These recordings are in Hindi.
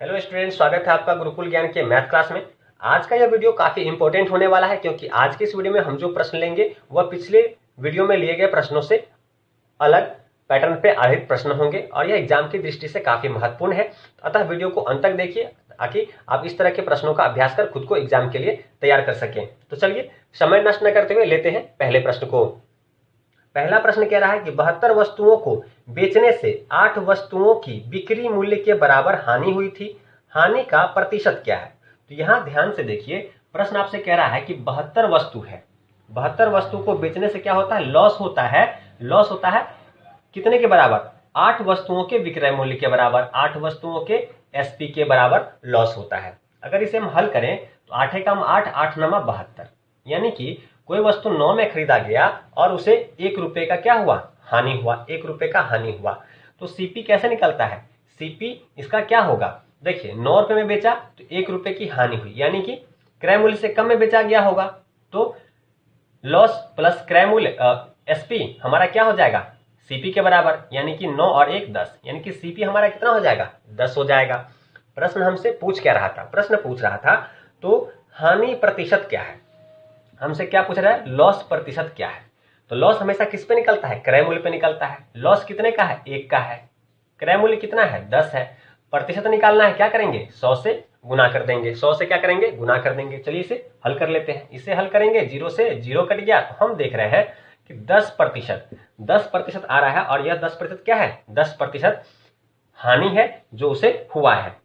हेलो स्टूडेंट, स्वागत है आपका गुरुकुल ज्ञान के मैथ क्लास में। आज का यह वीडियो काफी इंपॉर्टेंट होने वाला है क्योंकि आज के इस वीडियो में हम जो प्रश्न लेंगे वह पिछले वीडियो में लिए गए प्रश्नों से अलग पैटर्न पे आधारित प्रश्न होंगे और यह एग्जाम की दृष्टि से काफी महत्वपूर्ण है। अतः वीडियो को अंत तक देखिए ताकि आप इस तरह के प्रश्नों का अभ्यास कर खुद को एग्जाम के लिए तैयार कर सकें। तो चलिए समय नष्ट न करते हुए लेते हैं पहले प्रश्न को। पहला प्रश्न कह रहा है कि 72 वस्तुओं को बेचने से 8 वस्तुओं की बिक्री मूल्य के बराबर हानि हुई थी। हानि का प्रतिशत क्या है? तो यहां ध्यान से देखिए, प्रश्न आपसे कह रहा है कि 72 वस्तु है। 72 वस्तु को बेचने से क्या होता है? लॉस होता है। लॉस होता है कितने के बराबर? 8 वस्तुओं के विक्रय मूल्य के बराबर, 8 वस्तुओं के एसपी के बराबर लॉस होता है। अगर इसे हम हल करें तो 8 एकम 8, 8 नमा 72, यानी कि कोई वस्तु 9 में खरीदा गया और उसे 1 रुपए का क्या हुआ? हानि हुआ। 1 रुपए का हानि हुआ। तो सीपी कैसे निकलता है? सीपी इसका क्या होगा? देखिए, 9 रुपए में बेचा तो 1 रुपए की हानि हुई, यानी कि क्रय मूल्य से कम में बेचा गया होगा। तो लॉस प्लस क्रय मूल्य एसपी हमारा क्या हो जाएगा? सीपी के बराबर, यानी कि 9 और 1 10, यानी कि सीपी हमारा कितना हो जाएगा? 10 हो जाएगा। प्रश्न हमसे पूछ क्या रहा था? प्रश्न पूछ रहा था तो हानि प्रतिशत क्या है? हमसे क्या पूछ रहा है? लॉस प्रतिशत क्या है? तो लॉस हमेशा किस पे निकलता है? क्रय मूल्य पे निकलता है। लॉस कितने का है? 1 का है। क्रय मूल्य कितना है? 10 है। प्रतिशत निकालना है, क्या करेंगे? 100 से गुना कर देंगे। 100 से क्या करेंगे? गुना कर देंगे। चलिए इसे हल कर लेते हैं। इसे हल करेंगे, 0 से 0 कट गया तो हम देख रहे हैं कि 10% आ रहा है और यह 10% क्या है? 10% हानि है जो उसे हुआ है।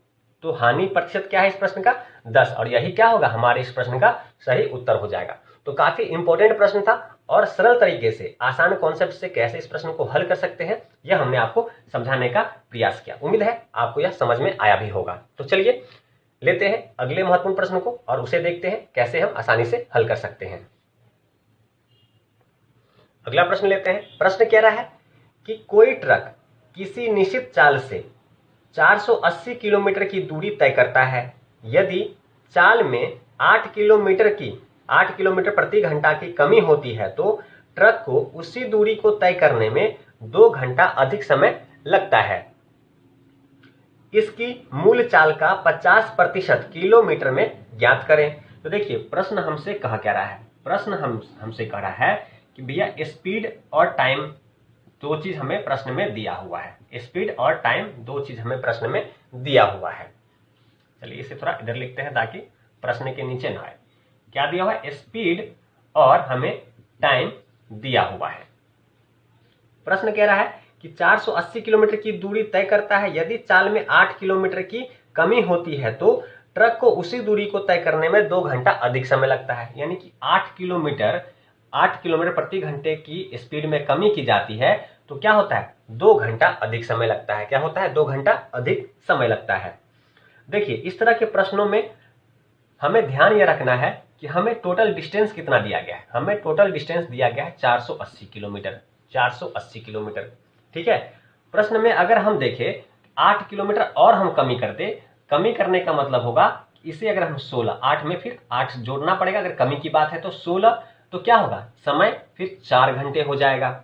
तो हानि प्रतिशत क्या है इस प्रश्न का? 10, और यही क्या होगा? हमारे इस प्रश्न का सही उत्तर हो जाएगा। तो काफी इंपॉर्टेंट प्रश्न था और सरल तरीके से, आसान कॉन्सेप्ट से कैसे इस प्रश्न को हल कर सकते हैं यह हमने आपको समझाने का प्रयास किया। उम्मीद है आपको यह समझ में आया भी होगा। तो चलिए लेते हैं अगले महत्वपूर्ण प्रश्न को और उसे देखते हैं कैसे हम आसानी से हल कर सकते हैं। अगला प्रश्न लेते हैं। प्रश्न कह रहा है कि कोई ट्रक किसी निश्चित चाल से 480 किलोमीटर की दूरी तय करता है। यदि चाल में 8 किलोमीटर प्रति घंटा की कमी होती है तो ट्रक को उसी दूरी को तय करने में 2 घंटा अधिक समय लगता है। इसकी मूल चाल का 50% किलोमीटर में ज्ञात करें। तो देखिए, प्रश्न हमसे कहा क्या रहा है? प्रश्न हमसे कह रहा है कि भैया स्पीड और टाइम दो चीज हमें प्रश्न में दिया हुआ है। स्पीड और टाइम दो चीज हमें प्रश्न में दिया हुआ है। चलिए इसे थोड़ा इधर लिखते हैं ताकि प्रश्न के नीचे ना आए। क्या दिया हुआ है? स्पीड और हमें टाइम दिया हुआ है। प्रश्न कह रहा है कि 480 किलोमीटर की दूरी तय करता है। यदि चाल में 8 किलोमीटर की कमी होती है तो ट्रक को उसी दूरी को तय करने में 2 घंटा अधिक समय लगता है। यानी कि 8 किलोमीटर प्रति घंटे की स्पीड में कमी की जाती है तो क्या होता है? 2 घंटा अधिक समय लगता है। क्या होता है? 2 घंटा अधिक समय लगता है। देखिए, इस तरह के प्रश्नों में हमें ध्यान यह रखना है कि हमें टोटल डिस्टेंस कितना दिया गया है। हमें टोटल डिस्टेंस दिया गया है 480 किलोमीटर। 480 किलोमीटर, ठीक है। प्रश्न में अगर हम देखें 8 किलोमीटर और हम कमी कर दे, कमी करने का मतलब होगा इसे अगर हम 16, 8 में फिर 8 जोड़ना पड़ेगा। अगर कमी की बात है तो 16, तो क्या होगा? समय फिर 4 घंटे हो जाएगा।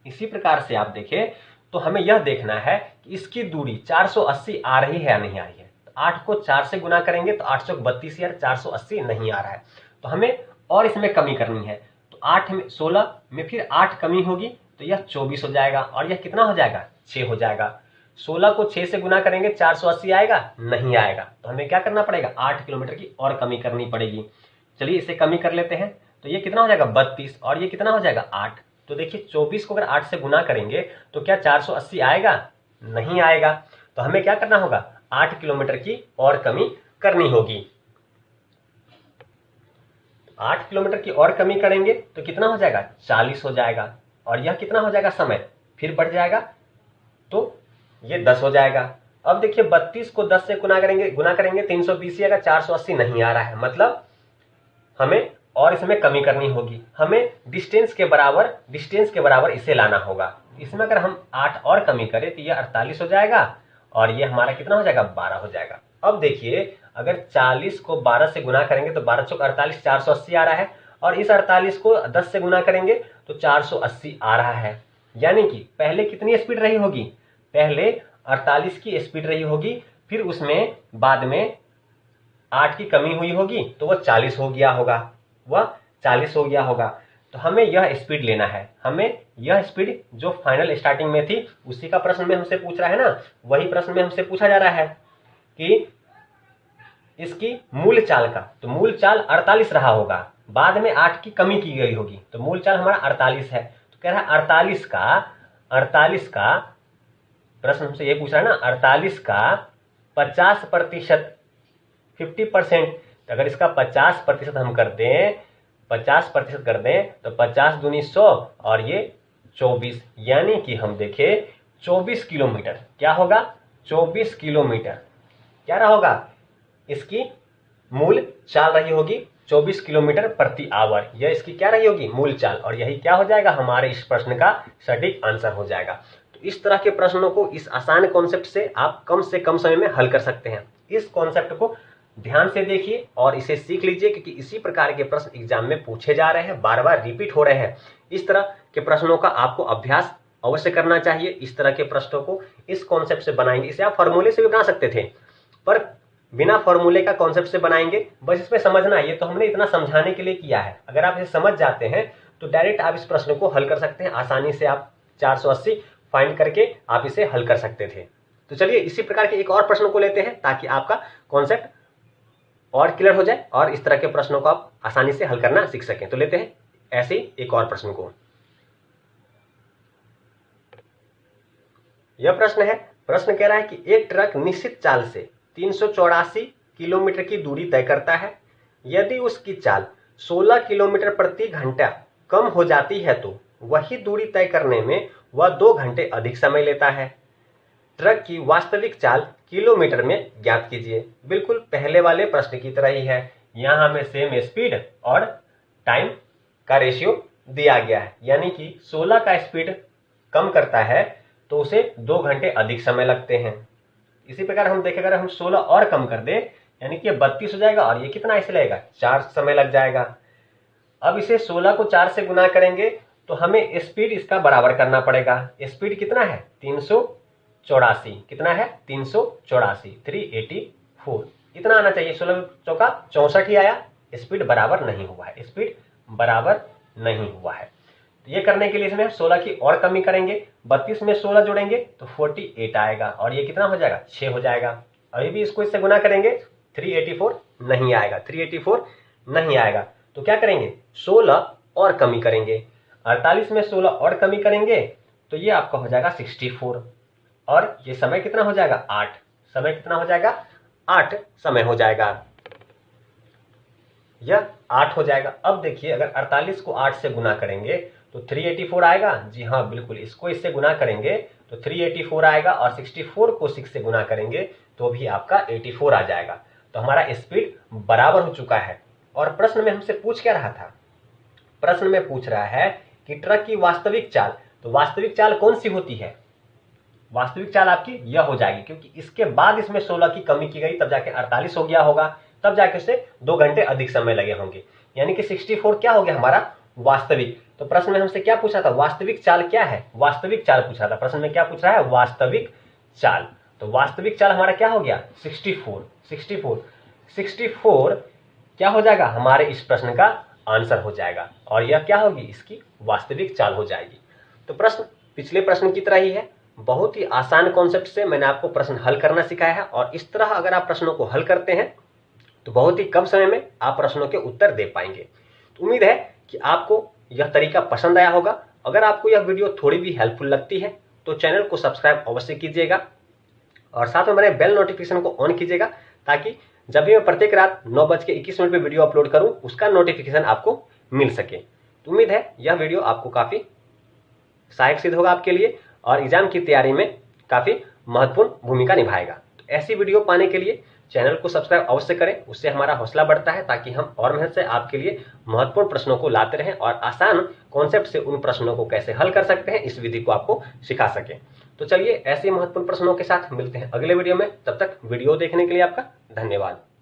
इसी प्रकार से आप देखें तो हमें यह देखना है कि इसकी दूरी 480 आ रही है या नहीं आ रही है। 8 को 4 से गुना करेंगे तो 8 चौक 32, यार 480 नहीं आ रहा है। तो हमें और इसमें कमी करनी है। तो 8 में 16 में फिर 8 कमी होगी तो यह 24 हो जाएगा और यह कितना हो जाएगा? 6 हो जाएगा। 16 को 6 से गुना करेंगे 480 आएगा? नहीं आएगा। तो हमें क्या करना पड़ेगा? 8 किलोमीटर की और कमी करनी पड़ेगी। चलिए इसे कमी कर लेते हैं। तो ये कितना हो जाएगा? 32, और ये कितना हो जाएगा? 8। तो देखिए 24 को अगर 8 से गुना करेंगे तो क्या 480 आएगा? नहीं आएगा। तो हमें क्या करना होगा? 8 किलोमीटर की और कमी करनी होगी। 8 किलोमीटर की और कमी करेंगे तो कितना हो जाएगा? 40 हो जाएगा। और यह कितना हो जाएगा? समय फिर बढ़ जाएगा तो ये 10 हो जाएगा। अब देखिए 32 को 10 से गुना करेंगे 320 आएगा। 480 नहीं आ रहा है, मतलब हमें और इसमें कमी करनी होगी। हमें डिस्टेंस के बराबर इसे लाना होगा। इसमें अगर हम 8 और कमी करें तो ये 48 हो जाएगा और ये हमारा कितना हो जाएगा? 12 हो जाएगा। अब देखिए अगर 40 को 12 से गुना करेंगे तो 12 चौक 48, 480 आ रहा है। और इस 48 को 10 से गुना करेंगे तो 480 आ रहा है। यानी कि पहले कितनी स्पीड रही होगी? पहले 48 की स्पीड रही होगी फिर उसमें बाद में 8 की कमी हुई होगी तो वह 40 हो गया होगा, वह 40 हो गया होगा। तो हमें यह स्पीड लेना है, हमें यह स्पीड जो फाइनल स्टार्टिंग में थी उसी का प्रश्न में हमसे पूछ रहा है ना, वही प्रश्न में हमसे पूछा जा रहा है कि इसकी मूल चाल का, तो मूल चाल 48 रहा होगा, बाद में 8 की कमी की गई होगी, तो मूल चाल हमारा 48 है। तो कह रहा है 48 का प्रश्न हमसे ये पूछ रहा है ना, 48 का 50%, 50%, अगर इसका 50% हम कर दें, 50% कर दें तो 50 दूनी 100 और ये 24, यानी कि हम देखें 24 किलोमीटर। क्या होगा? 24 किलोमीटर क्या रहा होगा? इसकी मूल चाल रही होगी 24 किलोमीटर प्रति आवर। यह इसकी क्या रही होगी? मूल चाल। और यही क्या हो जाएगा? हमारे इस प्रश्न का सटीक आंसर हो जाएगा। तो इस तरह के प्रश्नों को इस आसान कॉन्सेप्ट से आप कम से कम समय में हल कर सकते हैं। इस कॉन्सेप्ट को ध्यान से देखिए और इसे सीख लीजिए, क्योंकि इसी प्रकार के प्रश्न एग्जाम में पूछे जा रहे हैं, बार बार रिपीट हो रहे हैं। इस तरह के प्रश्नों का आपको अभ्यास अवश्य करना चाहिए। इस तरह के प्रश्नों को इस कॉन्सेप्ट से बनाएंगे, इसे आप फॉर्मूले से भी बना सकते थे, पर बिना फॉर्मूले का कॉन्सेप्ट से बनाएंगे। बस इसमें समझना, ये तो हमने इतना समझाने के लिए किया है। अगर आप इसे समझ जाते हैं तो डायरेक्ट आप इस प्रश्न को हल कर सकते हैं आसानी से। आप 480 फाइंड करके आप इसे हल कर सकते थे। तो चलिए इसी प्रकार के एक और प्रश्न को लेते हैं, ताकि आपका कॉन्सेप्ट और क्लियर हो जाए और इस तरह के प्रश्नों को आप आसानी से हल करना सीख सकें। तो लेते हैं ऐसे ही एक और प्रश्न को। यह प्रश्न है, प्रश्न कह रहा है कि एक ट्रक निश्चित चाल से 384 किलोमीटर की दूरी तय करता है। यदि उसकी चाल 16 किलोमीटर प्रति घंटा कम हो जाती है तो वही दूरी तय करने में वह 2 घंटे अधिक समय लेता है। ट्रक की वास्तविक चाल किलोमीटर में ज्ञात कीजिए। बिल्कुल पहले वाले प्रश्न की तरह ही है। यहाँ हमें सेम स्पीड और टाइम का रेशियो दिया गया है, यानी कि 16 का स्पीड कम करता है तो उसे 2 घंटे अधिक समय लगते हैं। इसी प्रकार हम देखें, अगर हम 16 और कम कर दें यानी कि 32 हो जाएगा और ये कितना ऐसे लगेगा? 4 समय लग जाएगा। अब इसे 16 को 4 से गुना करेंगे तो हमें स्पीड इसका बराबर करना पड़ेगा। स्पीड कितना है? 384। कितना है? 384, 384 इतना आना चाहिए। 16 चौका 64 ही आया। स्पीड बराबर नहीं हुआ है, स्पीड बराबर नहीं हुआ है। तो ये करने के लिए इसमें 16 की और कमी करेंगे, 32 में 16 जोड़ेंगे तो 48 आएगा और ये कितना हो जाएगा? 6 हो जाएगा। अभी भी इसको इससे गुना करेंगे, 384 नहीं आएगा, 384 नहीं आएगा। तो क्या करेंगे? 16 और कमी करेंगे, 48 में 16 और कमी करेंगे तो ये आपका हो जाएगा 64 और ये समय कितना हो जाएगा? 8। समय कितना हो जाएगा? 8 समय हो जाएगा। यह 8 हो जाएगा। अब देखिए, अगर 48 को 8 से गुना करेंगे तो 384 आएगा। जी हाँ, बिल्कुल, इसको इससे गुना करेंगे तो 384 आएगा और 64 को 6 से गुना करेंगे तो भी आपका 84 आ जाएगा। तो हमारा स्पीड बराबर हो चुका है। और प्रश्न में हमसे पूछ क्या रहा था? प्रश्न में पूछ रहा है कि ट्रक की वास्तविक चाल, तो वास्तविक चाल कौन सी होती है? वास्तविक चाल आपकी यह हो जाएगी, क्योंकि इसके बाद इसमें 16 की कमी की गई, तब जाके 48 हो गया होगा, तब जाके उससे 2 घंटे अधिक समय लगे होंगे, यानी कि 64 क्या हो गया? हमारा वास्तविक। तो प्रश्न में हमसे क्या पूछा था? वास्तविक चाल क्या है? वास्तविक चाल पूछा था। प्रश्न में क्या पूछ रहा है? वास्तविक चाल। तो वास्तविक चाल हमारा क्या हो गया? 64 क्या हो जाएगा? हमारे इस प्रश्न का आंसर हो जाएगा और यह क्या होगी? इसकी वास्तविक चाल हो जाएगी। तो प्रश्न पिछले प्रश्न की तरह ही है। बहुत ही आसान कॉन्सेप्ट से मैंने आपको प्रश्न हल करना सिखाया है और इस तरह अगर आप प्रश्नों को हल करते हैं तो बहुत ही कम समय में आप प्रश्नों के उत्तर दे पाएंगे। तो उम्मीद है कि आपको यह तरीका पसंद आया होगा। अगर आपको यह वीडियो थोड़ी भी हेल्पफुल लगती है तो चैनल को सब्सक्राइब अवश्य कीजिएगा और साथ में मेरे बेल नोटिफिकेशन को ऑन कीजिएगा, ताकि जब भी मैं प्रत्येक रात 9:21 पे वीडियो अपलोड करूं उसका नोटिफिकेशन आपको मिल सके। तो उम्मीद है यह वीडियो आपको काफ़ी सहायक सिद्ध होगा आपके लिए और एग्जाम की तैयारी में काफ़ी महत्वपूर्ण भूमिका निभाएगा। तो ऐसी वीडियो पाने के लिए चैनल को सब्सक्राइब अवश्य करें, उससे हमारा हौसला बढ़ता है, ताकि हम और मेहनत से आपके लिए महत्वपूर्ण प्रश्नों को लाते रहें और आसान कॉन्सेप्ट से उन प्रश्नों को कैसे हल कर सकते हैं इस विधि को आपको सिखा सकें। तो चलिए ऐसे महत्वपूर्ण प्रश्नों के साथ मिलते हैं अगले वीडियो में। तब तक वीडियो देखने के लिए आपका धन्यवाद।